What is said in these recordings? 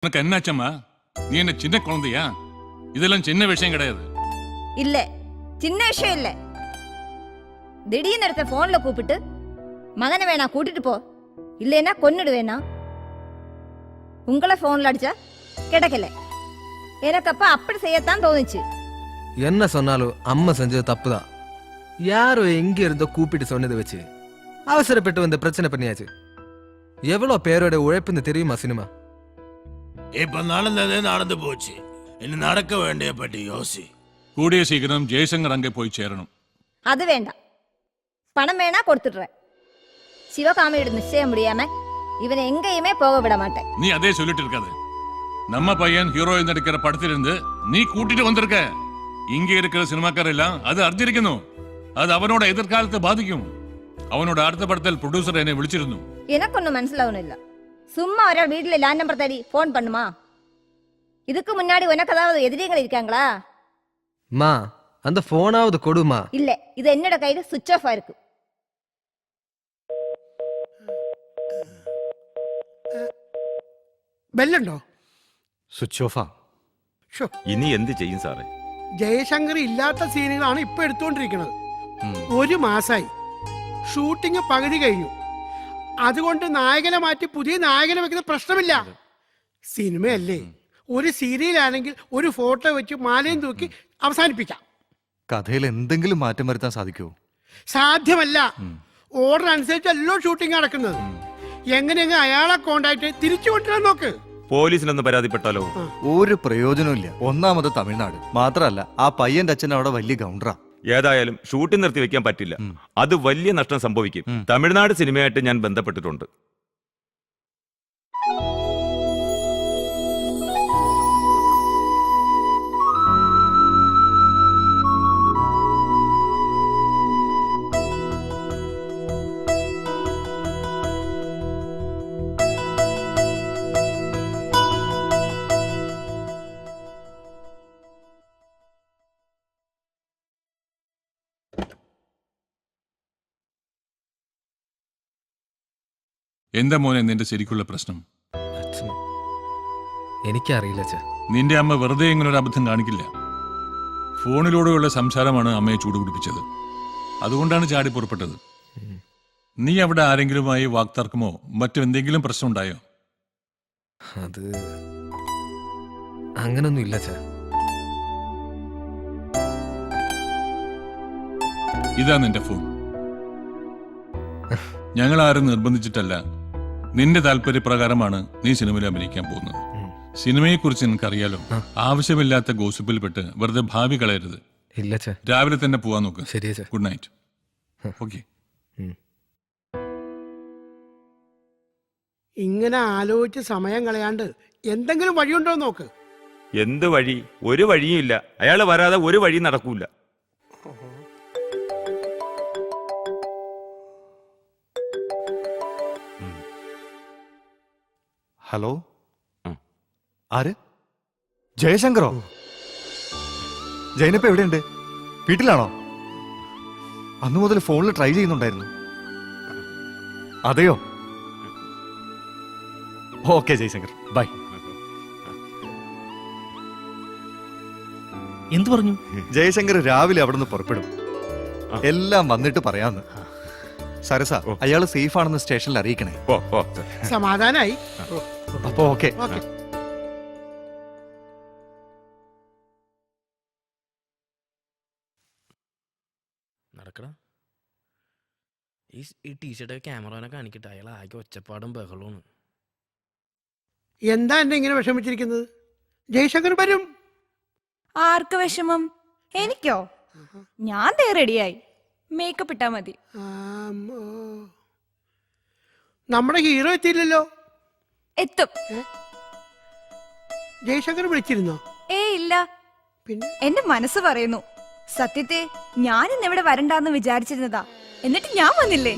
உனக்கு என்னாச்சம்மா? நீ என்ன சின்ன குழந்தையா? இதெல்லாம் சின்ன விஷயம் கிடையாது. இல்ல சின்ன விஷயம் இல்ல. திடீர்னு எடுத்த போன்ல கூப்பிட்டு மகனை வேணா கூட்டிட்டு போ, இல்லைன்னா கொன்னுடுவேனா. உங்களை போன்ல அடிச்சா கிடைக்கல. எனக்கு அப்ப அப்படி செய்யத்தான் தோணுச்சு. என்ன சொன்னாலும் அம்மா செஞ்சது தப்புதான். யாரோ எங்க இருந்தோ கூப்பிட்டு சொன்னதை வச்சு அவசரப்பட்டு வந்து பிரச்சனை பண்ணியாச்சு. எவ்வளவு பேரோட உழைப்புன்னு தெரியுமா சினிமா? இப்ப நடந்ததே நடந்து போச்சு. இன்னும் நடக்க வேண்டிய பற்றி யோசி. கூடிய சீக்கிரம் ஜெய்சங்கர் அங்கே போய் சேரணும். அது வேண்டாம், பணம் வேணா கொடுத்துடுறேன். சிவகாமியோட நிச்சயம் முடியாம இவனை எங்கேயுமே போக விட மாட்டேன். நீ அதே சொல்லிட்டு இருக்காது. நம்ம பையன் ஹீரோயின் நடிக்கிற படத்திலிருந்து நீ கூட்டிட்டு வந்திருக்க. இங்க இருக்கிற சினிமாக்கார எல்லாம் அது அர்ஜிக்கணும். அது அவனோட எதிர்காலத்தை பாதிக்கும். அவனோட அடுத்த படத்தில் ப்ரொடியூசர் என்னை விളിച്ചിരുന്നു. எனக்கு ஒன்னும் മനസ്സിലാവുന്നില്ല. இல்ல சும்மா ஒரே வீட்டுல லேண்ட் நம்பர் தேடி போன் பண்ணுமா? இதுக்கு முன்னாடி உனக்கு ஏதாவது எதிரிகள் இருக்காங்களா? மா அந்த போனாவது கொடுமா. இல்ல இது என்னோட கையில சுவிட்ச் ஆஃப் ஆயிருக்கு. ബെല്ലുണ്ടോ? സ്വിച്ച് ഓഫാ. ഇനി എന്ത് ചെയ്യും സാറേ? ജയശങ്കർ ഇല്ലാത്ത സീനുകളാണ് ഇപ്പൊ എടുത്തുകൊണ്ടിരിക്കുന്നത്. ഒരു മാസായി ഷൂട്ടിംഗ് പകുതി കഴിഞ്ഞു. അതുകൊണ്ട് നായകനെ മാറ്റി പുതിയ നായകനെ വെക്കുന്ന പ്രശ്നമില്ല. സിനിമയല്ലേ, ഒരു സീരിയലാണെങ്കിൽ ഒരു ഫോട്ടോ വെച്ച് മാലയും തൂക്കി അവസാനിപ്പിക്കാം. കഥയിൽ എന്തെങ്കിലും മാറ്റം വരുത്താൻ സാധിക്കുമോ? സാധ്യമല്ല. ഓർഡർ അനുസരിച്ചല്ലോ ഷൂട്ടിംഗ് നടക്കുന്നത്. എങ്ങനെയെങ്കിലും അയാളെ കോണ്ടാക്ട് തിരിച്ചു കൊണ്ടുവരാൻ നോക്ക്. പോലീസിനൊന്ന് പരാതിപ്പെട്ടാലോ? ഒരു പ്രയോജനവും ഇല്ല. ഒന്നാമത് തമിഴ്നാട് മാത്രമല്ല, ആ പയ്യന്റെ അച്ഛൻ അവിടെ വലിയ ഗൗണ്ടറാ. ഏതായാലും ഷൂട്ടിംഗ് നിർത്തി വെക്കാൻ പറ്റില്ല. അത് വലിയ നഷ്ടം സംഭവിക്കും. തമിഴ്നാട് സിനിമയായിട്ട് ഞാൻ ബന്ധപ്പെട്ടിട്ടുണ്ട്. എന്താ മോനെ നിന്റെ ശരിക്കുള്ള പ്രശ്നം? എനിക്കറിയില്ല അച്ഛാ. നിന്റെ അമ്മ വെറുതെ ഇങ്ങനൊരു അബദ്ധം കാണിക്കില്ല. ഫോണിലൂടെയുള്ള സംസാരമാണ് അമ്മയെ ചൂടുപിടിപ്പിച്ചത്. അതുകൊണ്ടാണ് ചാടി പുറപ്പെട്ടത്. നീ അവിടെ ആരെങ്കിലുമായി വാക്തർക്കമോ മറ്റെന്തെങ്കിലും പ്രശ്നം ഉണ്ടായോ? അത് അങ്ങനൊന്നും ഇല്ല അച്ഛാ. ഇതാ നിന്റെ ഫോൺ. ഞങ്ങൾ ആരും നിർബന്ധിച്ചിട്ടല്ല, നിന്റെ താല്പര്യപ്രകാരമാണ് നീ സിനിമയിൽ അഭിനയിക്കാൻ പോകുന്നത്. സിനിമയെക്കുറിച്ച് നിനക്കറിയാലോ. ആവശ്യമില്ലാത്ത ഗോസിപ്പിൽപ്പെട്ട് വെറുതെ ഭാവി കളയരുത്. ഇല്ല അച്ഛാ. രാവിലെ തന്നെ പോവാൻ നോക്ക്. ശരി അച്ഛാ. Good night. ഓക്കെ. ഇങ്ങനെ ആലോചിച്ച് സമയം കളയാണ്ട് എന്തെങ്കിലും വഴിയുണ്ടോ നോക്ക്. എന്ത് വഴി? ഒരു വഴിയും ഇല്ല. അയാൾ വരാതെ ഒരു വഴി നടക്കൂല. ഹലോ, ആര്? ജയശങ്കറോ? ജയനപ്പ എവിടെയുണ്ട്? വീട്ടിലാണോ? അന്നു മുതൽ ഫോണിൽ ട്രൈ ചെയ്യുന്നുണ്ടായിരുന്നു. അതെയോ? Okay Jayashankar, bye. എന്തു പറഞ്ഞു? ജയശങ്കർ രാവിലെ അവിടെ നിന്ന് പുറപ്പെടും. എല്ലാം വന്നിട്ട് പറയാന്ന്. സരസ, അയാൾ സേഫ് ആണെന്ന് സ്റ്റേഷനിൽ അറിയിക്കണേ. സമാധാനായി. അപ്പൊ ഓക്കെ. നടക്കടാ. ഈ ടീഷർട്ട് ക്യാമറനെ കാണിക്കട്ടെ. അയാൾ ആകെ ഒച്ചപ്പാടും ബഹളവും. എന്താ എന്നെ ഇങ്ങനെ വിഷമിച്ചിരിക്കുന്നത്? ജയശങ്കർ വരും. ആർക്ക് വിഷമം? എനിക്കോ? ഞാൻ ദേ റെഡിയായി. മേക്കപ്പ് ഇട്ടാ മതി. നമ്മുടെ ഹീറോ എത്തിയില്ലല്ലോ. എത്തും. ജയശങ്കർ വിളിച്ചിരുന്നോ? ഇല്ല. പിന്നെ എന്റെ മനസ്സ് പറയുന്നു. സത്യത്തെ ഞാൻ ഇന്നിവിടെ വരണ്ടാന്ന് വിചാരിച്ചിരുന്നതാ. എന്നിട്ട് ഞാൻ വന്നില്ലേ?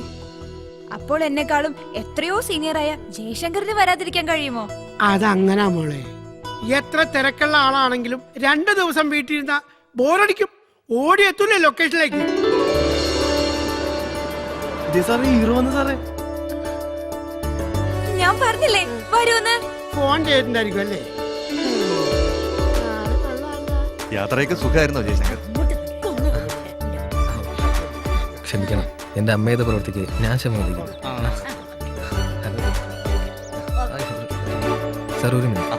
അപ്പോൾ എന്നെക്കാളും എത്രയോ സീനിയറായ ജയശങ്കറിന് വരാതിരിക്കാൻ കഴിയുമോ? അതങ്ങനാ മോളെ. എത്ര തിരക്കുള്ള ആളാണെങ്കിലും 2 ദിവസം വീട്ടിലിരുന്ന ബോറടിക്കും. ഓടിയെത്തൂലേ ലൊക്കേഷനിലേക്ക്. ഹീറോ വന്നു സാറേ. ഞാൻ പറഞ്ഞില്ലേ വരൂന്ന്. ഫോൺ ചെയ്തിട്ടുണ്ടായിരിക്കും അല്ലേ? യാത്രയൊക്കെ സുഖമായിരുന്നോ ജയശങ്കർ? ക്ഷമിക്കണം, എന്റെ അമ്മയുടെ പ്രവൃത്തിക്ക് ഞാൻ ക്ഷമിക്കുന്നു. സാർ ഒരു മിനിറ്റ്.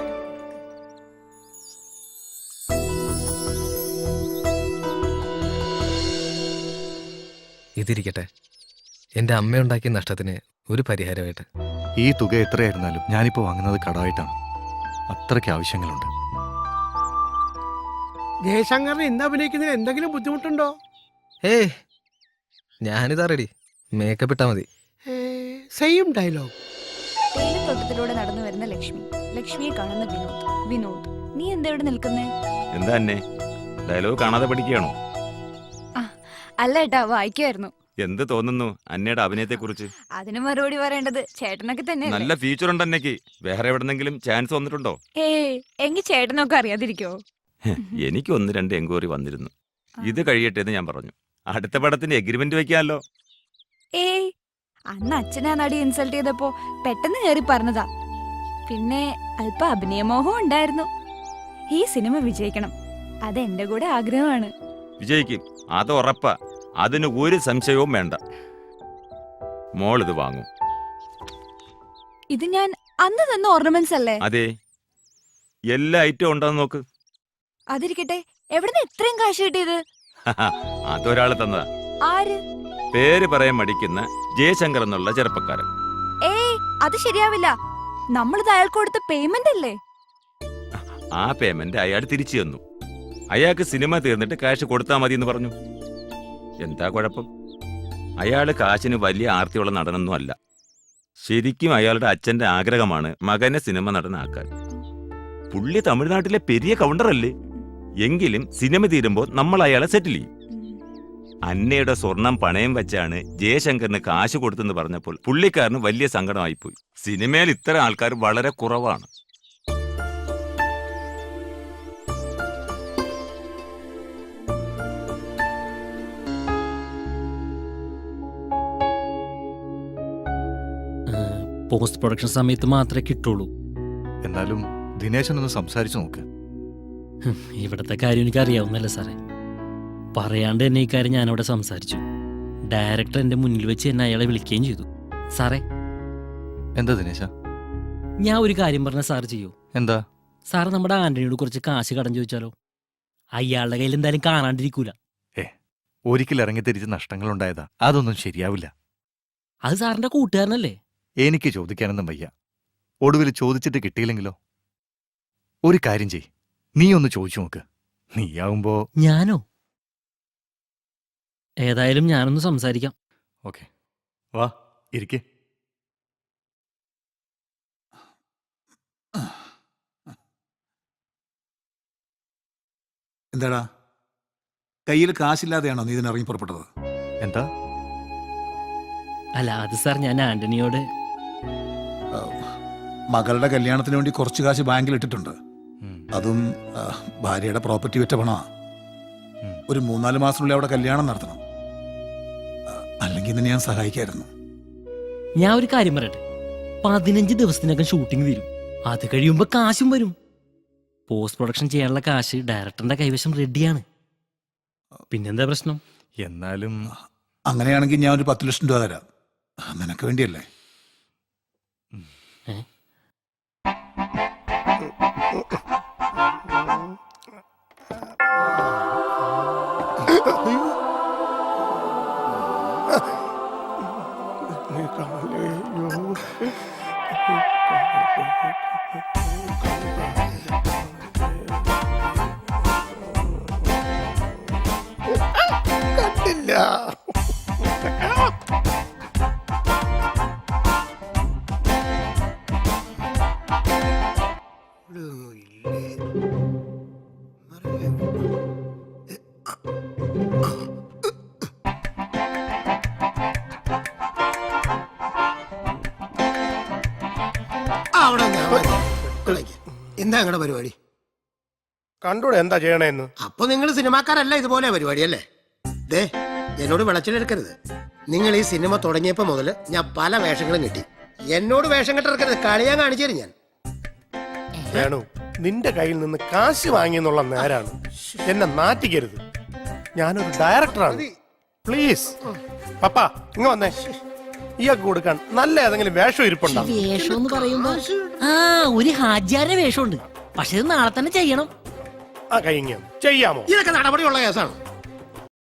ഇതിരിക്കട്ടെ, എന്റെ അമ്മയുണ്ടാക്കിയ നഷ്ടത്തിന് ഒരു പരിഹാരമായിട്ട്. ഈ തുക എത്രയായിരുന്നാലും ഞാനിപ്പോ വാങ്ങുന്നത് കടമായിട്ടാണ്. അത്രയ്ക്ക് ആവശ്യങ്ങളുണ്ട്. ജയശങ്കറിന് ഇന്ന് അഭിനയിക്കുന്നതിന് എന്തെങ്കിലും ബുദ്ധിമുട്ടുണ്ടോ? ഏയ്, ഞാനിതാ റെഡി. മേക്കപ്പ് ഇട്ടാ മതി. Same dialogue. തേയിലത്തോട്ടത്തിലൂടെ നടന്നു വരുന്ന ലക്ഷ്മി, ലക്ഷ്മിയെ കാണുന്ന വിനോദ്. വിനോദ്, നീ എന്താ ഇവിടെ നിൽക്കുന്നേ? എന്താ അന്നെ ഡയലോഗ് കാണാതെ പഠിക്കുകയാണോ? അല്ല ഏട്ടാ, വായിക്കുമായിരുന്നു. എന്ത് തോന്നുന്നു അന്നയുടെ അഭിനയത്തെ കുറിച്ച്? അതിന് മറുപടി പറയേണ്ടത് ചേട്ടനൊക്കെ തന്നെ. നല്ല ഫ്യൂച്ചർ ഉണ്ട് അന്നയ്ക്ക്. വേറെ എവിടെന്നെങ്കിലും ചാൻസ് വന്നിട്ടുണ്ടോ? എങ്കിൽ ചേട്ടനൊക്കെ അറിയാതിരിക്കോ? എനിക്ക് 1-2 എൻക്വയറി വന്നിരുന്നു. ഇത് കഴിയട്ടെ എന്ന് ഞാൻ പറഞ്ഞു. അടുത്ത പടത്തിന് എഗ്രിമെന്റ് വെക്കാമല്ലോ. അന്ന് അച്ഛനാ നടി ഇൻസൾട്ട് ചെയ്തപ്പോ പെട്ടെന്ന് കയറി പറഞ്ഞതാ. പിന്നെ അല്പ അഭിനയമോഹം ഉണ്ടായിരുന്നു. ഈ സിനിമ വിജയിക്കണം, അതെന്റെ കൂടെ ആഗ്രഹമാണ്. വിജയിക്കും, അത് ഉറപ്പാ. അതിന് ഒരു സംശയവും വേണ്ട. മോൾ ഇത് വാങ്ങും. ഇത് ഞാൻ അന്ന് തന്ന ഓർണമെന്റ്സ് അല്ലേ? അതെ, എല്ലാ ഐറ്റവും ഉണ്ടെന്ന് നോക്ക്. അതിരിക്കട്ടെ, എവിടുന്ന് ഇത്രയും കാശ് കിട്ടിയത്? അതൊരാള് തന്നതാ. ആര്? പേര് പറയാൻ മടിക്കുന്ന ജയശങ്കർ എന്നുള്ള ചെറുപ്പക്കാരൻ. അത് ശരിയാവില്ല. നമ്മളിത് അയാൾക്ക് കൊടുത്ത പേയ്മെന്റ് അല്ലേ? ആ പേയ്മെന്റ് അയാൾ തിരിച്ചു തന്നു. അയാൾക്ക് സിനിമ തീർന്നിട്ട് കാശ് കൊടുത്താൽ മതി എന്ന് പറഞ്ഞു. എന്താ കുഴപ്പം? അയാള് കാശിന് വലിയ ആർത്തിയുള്ള നടനൊന്നും അല്ല. ശരിക്കും അയാളുടെ അച്ഛന്റെ ആഗ്രഹമാണ് മകനെ സിനിമ നടനാക്കാൻ. പുള്ളി തമിഴ്നാട്ടിലെ പെരിയ കൗണ്ടറല്ലേ? എങ്കിലും സിനിമ തീരുമ്പോൾ നമ്മൾ അയാളെ സെറ്റിൽ ചെയ്യും. അന്നയുടെ സ്വർണം പണയം വെച്ചാണ് ജയശങ്കറിന് കാശ് കൊടുത്തെന്ന് പറഞ്ഞപ്പോൾ പുള്ളിക്കാരന് വലിയ സങ്കടമായിപ്പോയി. സിനിമയിൽ ഇത്തരം ആൾക്കാർ വളരെ കുറവാണ്. പോസ്റ്റ് പ്രൊഡക്ഷൻ സമയത്ത് മാത്രമേ കിട്ടുള്ളൂ. എന്നാലും ദിനേശനൊന്ന് സംസാരിച്ചു നോക്ക്. ഇവിടുത്തെ കാര്യം എനിക്ക് അറിയാവുന്നല്ലേ സാറേ. പറയാണ്ട് തന്നെ ഈ കാര്യം ഞാനവിടെ സംസാരിച്ചു. ഡയറക്ടർ എന്റെ മുന്നിൽ വെച്ച് എന്നെ അയാളെ വിളിക്കുകയും ചെയ്തു. സാറേ, എന്താ ദിനേശ? ഞാൻ ഒരു കാര്യം പറഞ്ഞ സാർ ചെയ്യൂ? എന്താ? സാറ് നമ്മുടെ ആന്റണിയോട് കുറച്ച് കാശ് കടം ചോദിച്ചാലോ? അയാളുടെ കയ്യിൽ എന്തായാലും കാണാണ്ടിരിക്കൂല. ഒരിക്കൽ ഇറങ്ങിത്തിരിച്ച് നഷ്ടങ്ങളുണ്ടായതാ. അതൊന്നും ശരിയാവില്ല. അത് സാറിന്റെ കൂട്ടുകാരനല്ലേ? എനിക്ക് ചോദിക്കാനൊന്നും വയ്യ. ഒടുവിൽ ചോദിച്ചിട്ട് കിട്ടിയില്ലെങ്കിലോ? ഒരു കാര്യം ചെയ്, നീ ഒന്ന് ചോദിച്ചു നോക്ക്. നീയാവുമ്പോ. ഞാനോ? ഏതായാലും ഞാനൊന്ന് സംസാരിക്കാം. ഓക്കെ, വാ ഇരിക്കേ. എന്താടാ, കയ്യിൽ കാശില്ലാതെയാണോ നീ ഇതിനിറങ്ങി പുറപ്പെട്ടത്? എന്താ? അല്ല, അത് സാർ ഞാൻ ആന്റണിയോട്. മകളുടെ കല്യാണത്തിന് വേണ്ടി കുറച്ച് കാശ് ബാങ്കിൽ ഇട്ടിട്ടുണ്ട്. അതും ഭാര്യയുടെ പ്രോപ്പർട്ടി വിറ്റ പണമാ. ഒരു 3-4 മാസത്തിനുള്ളിൽ അവിടെ കല്യാണം നടത്തണം. അല്ലെങ്കിൽ നിന്നെ ഞാൻ സഹായിക്കായിരുന്നു. ഞാൻ ഒരു കാര്യം പറയട്ടെ, 15 ദിവസത്തിനകം ഷൂട്ടിംഗ് തീരും. അത് കഴിയുമ്പോ കാശും വരും. പോസ്റ്റ് പ്രൊഡക്ഷൻ ചെയ്യാനുള്ള കാശ് ഡയറക്ടറിന്റെ കൈവശം റെഡിയാണ്. പിന്നെന്താ പ്രശ്നം? എന്നാലും അങ്ങനെയാണെങ്കിൽ ഞാൻ ഒരു 10 ലക്ഷം രൂപ തരാം. നിനക്ക് വേണ്ടിയല്ലേ? കണ്ടില്ല. എന്താ നിങ്ങളുടെ പരിപാടി? കണ്ടൂടെ എന്താ ചെയ്യണേന്ന്? അപ്പൊ നിങ്ങൾ സിനിമാക്കാരല്ല, ഇതുപോലെ പരിപാടി അല്ലേ? ദേ, എന്നോട് വിളച്ചിലെടുക്കരുത്. നിങ്ങൾ ഈ സിനിമ തുടങ്ങിയപ്പോ മുതൽ ഞാൻ പല വേഷങ്ങളും കിട്ടി. എന്നോട് വേഷം കെട്ടിറക്കരുത്, കളിയാൻ കാണിച്ചു തരും ഞാൻ. വേണു നിന്റെ കയ്യിൽ നിന്ന് കാശ് വാങ്ങിയെന്നുള്ള നേരാണ്. എന്നെ നാറ്റിക്കരുത്. ഞാനൊരു ഡയറക്ടറാണ്. പ്ലീസ് പപ്പ ഇങ്ങ വന്നേ. ഇയാൾക്ക് കൊടുക്കാൻ നല്ല ഏതെങ്കിലും വേഷം ഇരിപ്പുണ്ടോ? വേഷം എന്ന് പറയുമ്പോ ഒരു ഹാജിയാരുടെ വേഷമുണ്ട്. പക്ഷെ ഇത് നാളെ തന്നെ ചെയ്യണം. ആ കഴിഞ്ഞ ചെയ്യാമോ? ഇതൊക്കെ നടപടിയുള്ള കേസാണ്.